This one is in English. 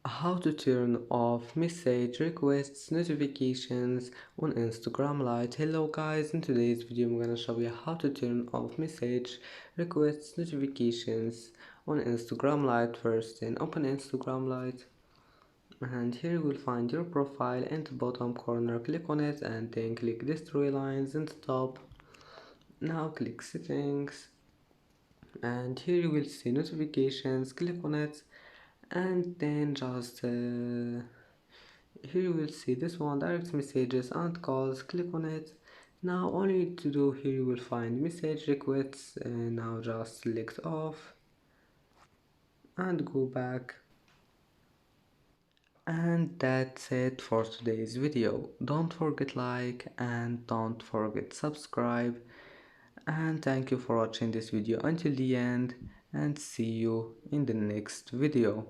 How to turn off message requests notifications on Instagram Lite. Hello guys, in today's video I'm gonna show you how to turn off message requests notifications on Instagram Lite. First, then open Instagram Lite, and here you will find your profile in the bottom corner. Click on it and then click these three lines in the top. Now click settings, and here you will see notifications. Click on it and then just here you will see this one, direct messages and calls. Click on it. Now all you need to do, here you will find message requests, and now just select off and go back. And that's it for today's video. Don't forget like and don't forget subscribe, and thank you for watching this video until the end, and see you in the next video.